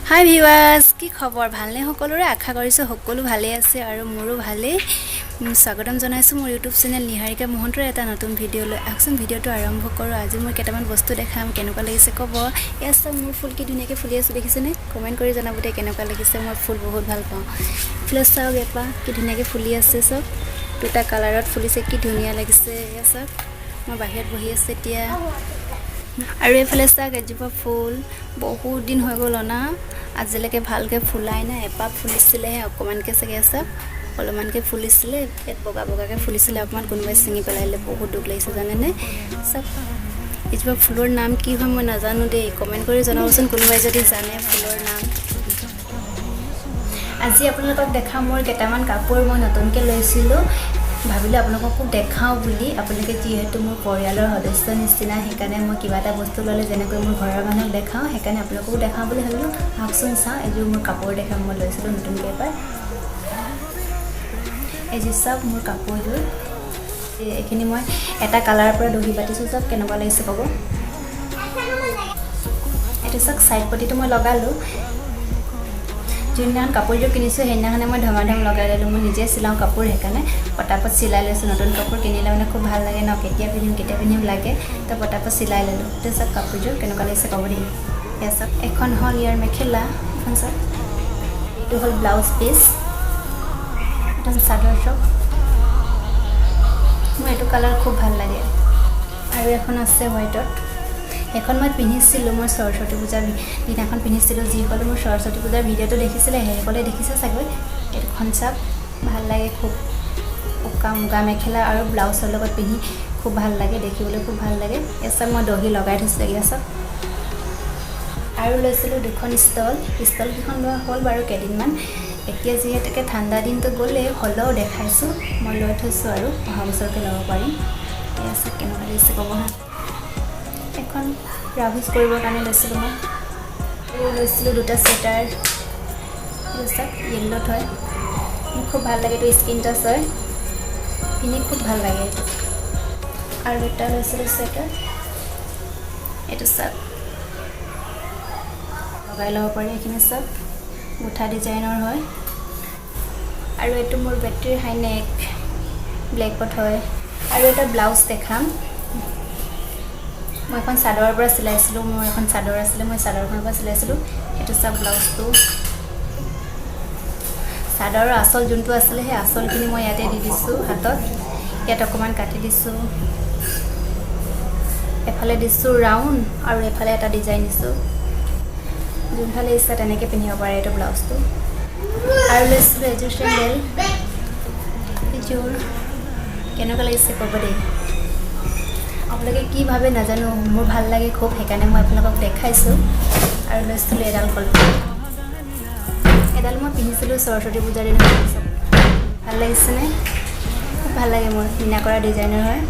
हाय viewers কি খবৰ ভালনে সকলোৰে আশা কৰিছো সকলো ভালে আছে আৰু মোৰো ভালে স্বাগতম জনাইছো মোৰ ইউটিউব চেনেল নিহাৰিকা মহন্তৰ এটা নতুন ভিডিঅলৈ আকচোন ভিডিঅটো আৰম্ভ কৰো আজি মই কেটামান বস্তু দেখাম কেনেকুৱা লাগিছে কব এছ মোৰ ফুল কি ধুনীয়াকৈ ফুলি আছে দেখিছেনে কমেন্ট কৰি জনাবতে কেনেকুৱা লাগিছে মই ফুল বহুত ভাল পাওঁ প্লাস চাও এপা কি ধুনীয়াকৈ ফুলি আছে সব দুটা কালাৰত ফুলিছে কি ধুনীয়া লাগিছে এছ মই বাহিৰত বহি আছে এতিয়া আৰু এফালে চাক এজোপা ফুল বহুত দিন হৈ গ'ল না আজিলৈকে ভালকৈ ফুলাই না এপাহ ফুলিছিলেহে অকমানকৈ চাগে আছে অলপমানকৈ ফুলিছিলে পেট বগা বগাকৈ ফুলিছিলে অকমান কোনোবাই ছিঙি পেলাইলে বহুত দুখ লাগিছে জানেনে চব এজোপা ফুলৰ নাম কি হয় মই নাজানো দেই কমেন্ট কৰি জনাবচোন কোনোবাই যদি জানে ফুলৰ নাম আজি আপোনালোকক দেখাম মোৰ কেটামান কাপোৰ মই নতুনকৈ লৈছিলোঁ ভাবিলে আপোনালোককো দেখাও বুলি আপোনালোকে যেহেতু মোৰ পৰিয়ালৰ সদস্য নিচিনা হেকানে মই কিবা এটা বস্তু ললে যেনেকৈ মোৰ ঘৰৰ মানুহক দেখাও হেকানে আপোনালোককো দেখাও বুলি ভাবিলো আকচোন চাও এজোৰ মোৰ কাপোৰ দেখাম মই লৈছিলোঁ নতুনকৈ এবাৰ এই যে সব মোৰ কাপোৰযোৰ এইখিনি মই এটা কালাৰৰ পৰা দহি বাটিছোঁ সব কেনেকুৱা লাগিছে ক'ব এইটো সব সাইড পটিটো মই লগালো যোনদিনাখন কাপোৰযোৰ কিনিছোঁ সেইদিনাখনে মই ধমাধম লগাই দিলোঁ মই নিজে চিলাওঁ কাপোৰ সেইকাৰণে পটাপট চিলাই লৈছোঁ নতুন কাপোৰ কিনিলে মানে খুব ভাল লাগে ন কেতিয়া পিন্ধিম লাগে তো পটাপট চিলাই ল'লোঁ তো চব কাপোৰযোৰ কেনেকুৱা লাগিছে ক'ব দেই এয়া চব এখন হ'ল ইয়াৰ মেখেলা এখন চব এইটো হ'ল ব্লাউজ পিচ এটা চাদৰ চব মোৰ এইটো কালাৰ খুব ভাল লাগে আৰু এখন আছে হোৱাইটত এখন মই পিন্ধিছিলোঁ মই সৰস্বতী পূজাৰ দিনাখন পিন্ধিছিলোঁ যিসকলে মোৰ সৰস্বতী পূজাৰ ভিডিঅ'টো দেখিছিলে সেইসকলে দেখিছে চাগৈ এইখন চাপ ভাল লাগে খুব উকা মুগা মেখেলা আৰু ব্লাউজৰ লগত পিন্ধি খুব ভাল লাগে দেখিবলৈ খুব ভাল লাগে এসব মই দহি লগাই থৈছোঁ এয়া চব আৰু লৈছিলোঁ দুখন ষ্টলকেইখন লোৱা হ'ল বাৰু কেইদিনমান এতিয়া যিহেতুকে ঠাণ্ডা দিনটো গ'লে হ'লেও দেখাইছোঁ মই লৈ থৈছোঁ আৰু অহা বছৰকৈ ল'ব পাৰিম এয়া চব কেনেকুৱা লাগিছে ক'ব হা এখন ব্ৰাউজ কৰিবৰ কাৰণে লৈছিলোঁ মই লৈছিলোঁ দুটা চুৱেটাৰ চব য়েল্লত হয় মোক খুব ভাল লাগে এইটো স্কিন টাচ হয় পিন্ধি খুব ভাল লাগে এইটো আৰু এটা লৈছিলোঁ চুৱেটাৰ এইটো চব লগাই ল'ব পাৰি এইখিনি চব মুঠা ডিজাইনৰ হয় আৰু এইটো মোৰ বেটাৰী হাই নেক ব্লেকত হয় আৰু এটা ব্লাউজ দেখাম মই এখন চাদৰৰ পৰা চিলাইছিলোঁ মোৰ এখন চাদৰ আছিলে মই চাদৰখনৰ পৰা চিলাইছিলোঁ এইটো চব ব্লাউজটো চাদৰৰ আচল যোনটো আছিলে সেই আচলখিনি মই ইয়াতে দি দিছোঁ হাতত ইয়াত অকণমান কাটি দিছোঁ এফালে দিছোঁ ৰাউণ্ড আৰু এফালে এটা ডিজাইন দিছোঁ যোনফালে ইচ্ছা তেনেকৈ পিন্ধিব পাৰে এইটো ব্লাউজটো আৰু লৈছিলোঁ এযোৰ চেণ্ডেল এযোৰ কেনেকুৱা লাগিছে ক'ব দেই আপোনালোকে কি ভাবে নাজানো মোৰ ভাল লাগে খুব সেইকাৰণে মই আপোনালোকক দেখাইছোঁ আৰু লৈছিলোঁ এডাল কলপাত এডাল মই পিন্ধিছিলোঁ সৰস্বতী পূজাৰ দিনা ভাল লাগিছেনে খুব ভাল লাগে মোৰ মিনা কৰা ডিজাইনৰ হয়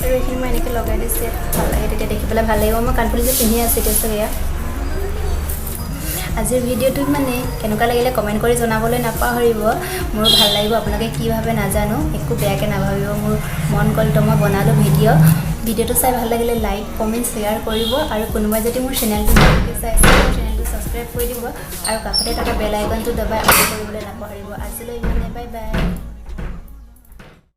আৰু এইখিনি মই এনেকৈ লগাই দিছোঁ ভাল লাগে তেতিয়া দেখি পেলাই ভাল লাগিব মই কাণফুলি যে পিন্ধি আছোঁ এতিয়া চব এয়া আজিৰ ভিডিঅ'টো মানে কেনেকুৱা লাগিলে কমেণ্ট কৰি জনাবলৈ নাপাহৰিব মোৰ ভাল লাগিব আপোনালোকে কি ভাবে নাজানো একো বেয়াকৈ নাভাবিব মোৰ মন গ'লতো মই বনালোঁ ভিডিঅ'টো চাই ভাল লাগিলে লাইক কমেণ্ট শ্বেয়াৰ কৰিব আৰু কোনোবাই যদি মোৰ চেনেলটো ভালকৈ চাইছে চেনেলটো ছাবস্ক্ৰাইব কৰি দিব আৰু কাষতে থকা বেল আইকনটো দবাই অন কৰিবলৈ নাপাহৰিব আজিলৈ ইমানে বাই বাই